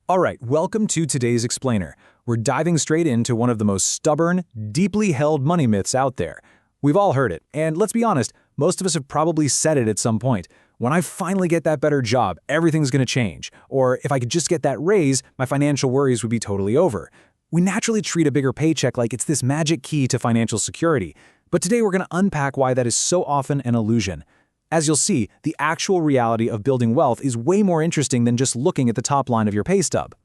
All right, welcome to today's Explainer. We're diving straight into one of the most stubborn, deeply held money myths out there. We've all heard it, and let's be honest, most of us have probably said it at some point. When I finally get that better job, everything's going to change. Or if I could just get that raise, my financial worries would be totally over. We naturally treat a bigger paycheck like it's this magic key to financial security. But today we're going to unpack why that is so often an illusion. As you'll see, the actual reality of building wealth is way more interesting than just looking at the top line of your pay stub.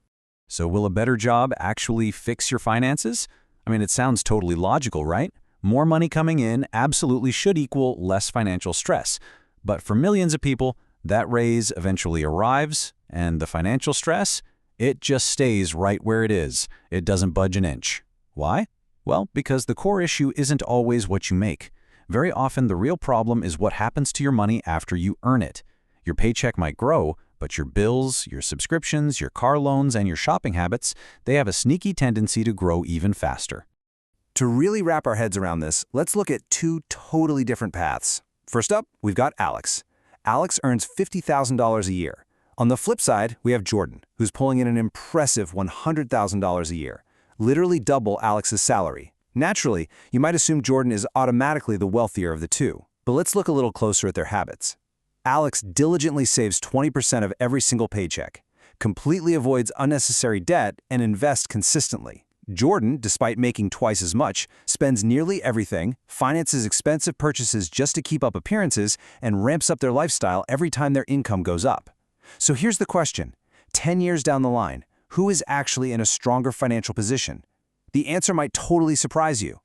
So will a better job actually fix your finances? I mean, it sounds totally logical, right? More money coming in absolutely should equal less financial stress. But for millions of people, that raise eventually arrives, and the financial stress, it just stays right where it is. It doesn't budge an inch. Why? Well, because the core issue isn't always what you make. Very often, the real problem is what happens to your money after you earn it. Your paycheck might grow, but your bills, your subscriptions, your car loans, and your shopping habits, they have a sneaky tendency to grow even faster. To really wrap our heads around this, let's look at two totally different paths. First up, we've got Alex. Alex earns $50,000 a year. On the flip side, we have Jordan, who's pulling in an impressive $100,000 a year, literally double Alex's salary. Naturally, you might assume Jordan is automatically the wealthier of the two. But let's look a little closer at their habits. Alex diligently saves 20% of every single paycheck, completely avoids unnecessary debt, and invests consistently. Jordan, despite making twice as much, spends nearly everything, finances expensive purchases just to keep up appearances, and ramps up their lifestyle every time their income goes up. So here's the question. 10 years down the line, who is actually in a stronger financial position? The answer might totally surprise you.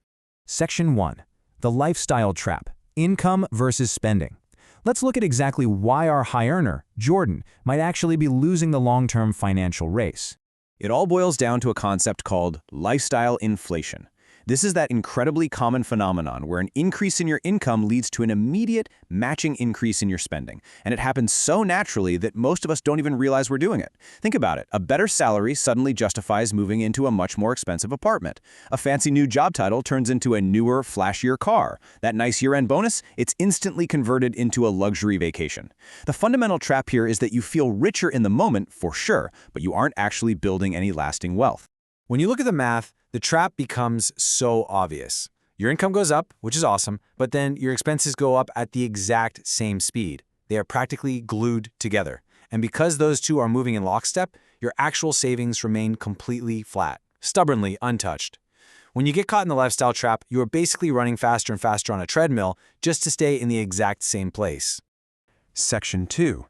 Section 1. The Lifestyle Trap. Income versus spending. Let's look at exactly why our high earner, Jordan, might actually be losing the long-term financial race. It all boils down to a concept called lifestyle inflation. This is that incredibly common phenomenon where an increase in your income leads to an immediate matching increase in your spending. And it happens so naturally that most of us don't even realize we're doing it. Think about it. A better salary suddenly justifies moving into a much more expensive apartment. A fancy new job title turns into a newer, flashier car. That nice year-end bonus, it's instantly converted into a luxury vacation. The fundamental trap here is that you feel richer in the moment, for sure, but you aren't actually building any lasting wealth. When you look at the math, the trap becomes so obvious. Your income goes up, which is awesome, but then your expenses go up at the exact same speed. They are practically glued together. And because those two are moving in lockstep, your actual savings remain completely flat, stubbornly untouched. When you get caught in the lifestyle trap, you are basically running faster and faster on a treadmill just to stay in the exact same place. Section 2.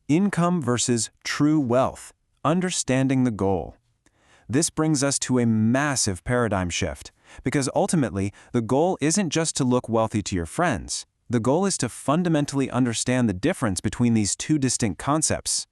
Income versus true wealth. Understanding the goal. This brings us to a massive paradigm shift, because ultimately, the goal isn't just to look wealthy to your friends. The goal is to fundamentally understand the difference between these two distinct concepts.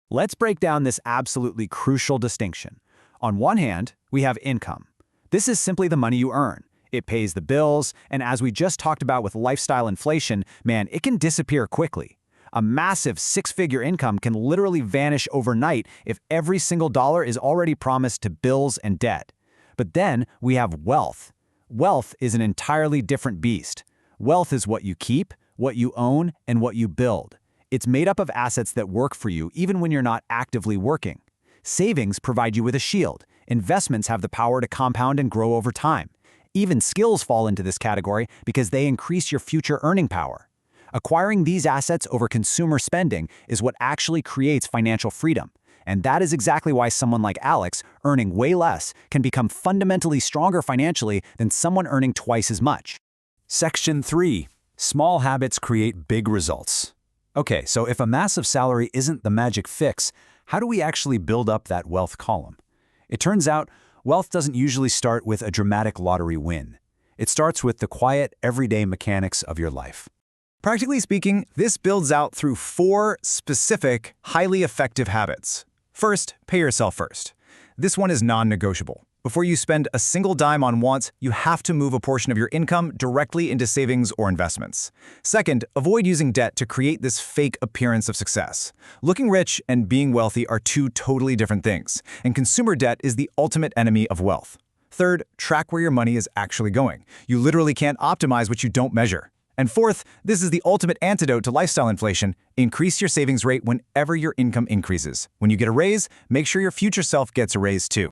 Let's break down this absolutely crucial distinction. On one hand, we have income. This is simply the money you earn. It pays the bills, and as we just talked about with lifestyle inflation, man, it can disappear quickly. A massive six-figure income can literally vanish overnight if every single dollar is already promised to bills and debt. But then we have wealth. Wealth is an entirely different beast. Wealth is what you keep, what you own, and what you build. It's made up of assets that work for you even when you're not actively working. Savings provide you with a shield. Investments have the power to compound and grow over time. Even skills fall into this category because they increase your future earning power. Acquiring these assets over consumer spending is what actually creates financial freedom. And that is exactly why someone like Alex, earning way less, can become fundamentally stronger financially than someone earning twice as much. Section 3. Small habits create big results. Okay, so if a massive salary isn't the magic fix, how do we actually build up that wealth column? It turns out, wealth doesn't usually start with a dramatic lottery win. It starts with the quiet, everyday mechanics of your life. Practically speaking, this builds out through 4 specific, highly effective habits. First, pay yourself first. This one is non-negotiable. Before you spend a single dime on wants, you have to move a portion of your income directly into savings or investments. Second, avoid using debt to create this fake appearance of success. Looking rich and being wealthy are two totally different things, and consumer debt is the ultimate enemy of wealth. Third, track where your money is actually going. You literally can't optimize what you don't measure. And fourth, this is the ultimate antidote to lifestyle inflation. Increase your savings rate whenever your income increases. When you get a raise, make sure your future self gets a raise too.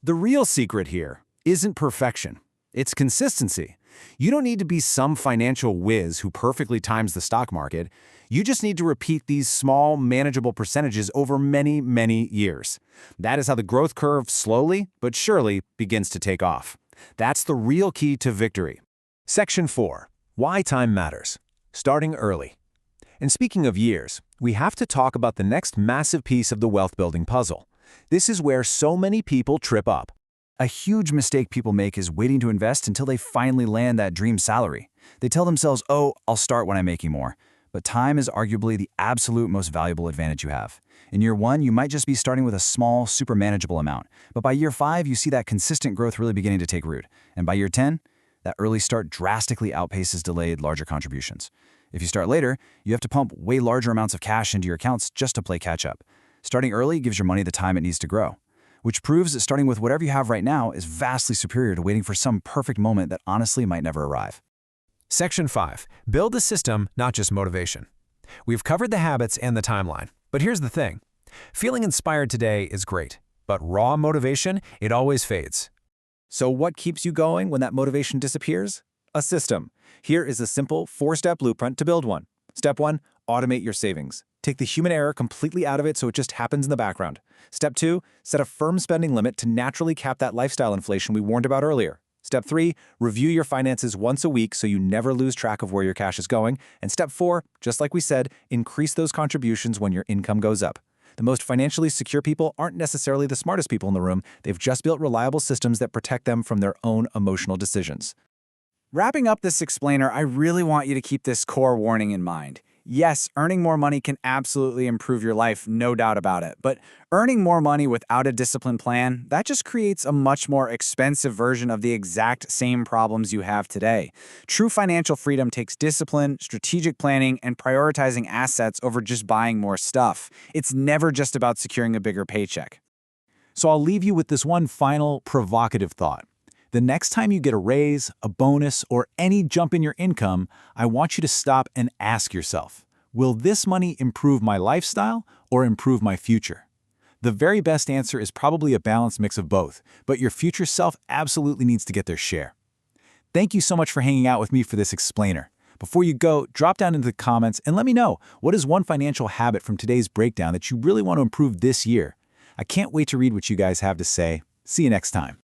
The real secret here isn't perfection. It's consistency. You don't need to be some financial whiz who perfectly times the stock market. You just need to repeat these small, manageable percentages over many, many years. That is how the growth curve slowly but surely begins to take off. That's the real key to victory. Section 4. Why time matters. Starting early. And speaking of years, we have to talk about the next massive piece of the wealth-building puzzle. This is where so many people trip up. A huge mistake people make is waiting to invest until they finally land that dream salary. They tell themselves, oh, I'll start when I'm making more. But time is arguably the absolute most valuable advantage you have. In year 1, you might just be starting with a small, super manageable amount. But by year 5, you see that consistent growth really beginning to take root. And by year 10, that early start drastically outpaces delayed, larger contributions. If you start later, you have to pump way larger amounts of cash into your accounts just to play catch up. Starting early gives your money the time it needs to grow, which proves that starting with whatever you have right now is vastly superior to waiting for some perfect moment that honestly might never arrive. Section 5. Build a system, not just motivation. We've covered the habits and the timeline, but here's the thing. Feeling inspired today is great, but raw motivation, it always fades. So what keeps you going when that motivation disappears? A system. Here is a simple 4-step blueprint to build one. Step 1, automate your savings. Take the human error completely out of it so it just happens in the background. Step 2, set a firm spending limit to naturally cap that lifestyle inflation we warned about earlier. Step 3, review your finances once a week so you never lose track of where your cash is going. And step 4, just like we said, increase those contributions when your income goes up. The most financially secure people aren't necessarily the smartest people in the room. They've just built reliable systems that protect them from their own emotional decisions. Wrapping up this explainer, I really want you to keep this core warning in mind. Yes, earning more money can absolutely improve your life, no doubt about it. But earning more money without a disciplined plan, that just creates a much more expensive version of the exact same problems you have today. True financial freedom takes discipline, strategic planning, and prioritizing assets over just buying more stuff. It's never just about securing a bigger paycheck. So I'll leave you with this one final provocative thought. The next time you get a raise, a bonus, or any jump in your income, I want you to stop and ask yourself, will this money improve my lifestyle or improve my future? The very best answer is probably a balanced mix of both, but your future self absolutely needs to get their share. Thank you so much for hanging out with me for this explainer. Before you go, drop down into the comments and let me know, what is one financial habit from today's breakdown that you really want to improve this year? I can't wait to read what you guys have to say. See you next time.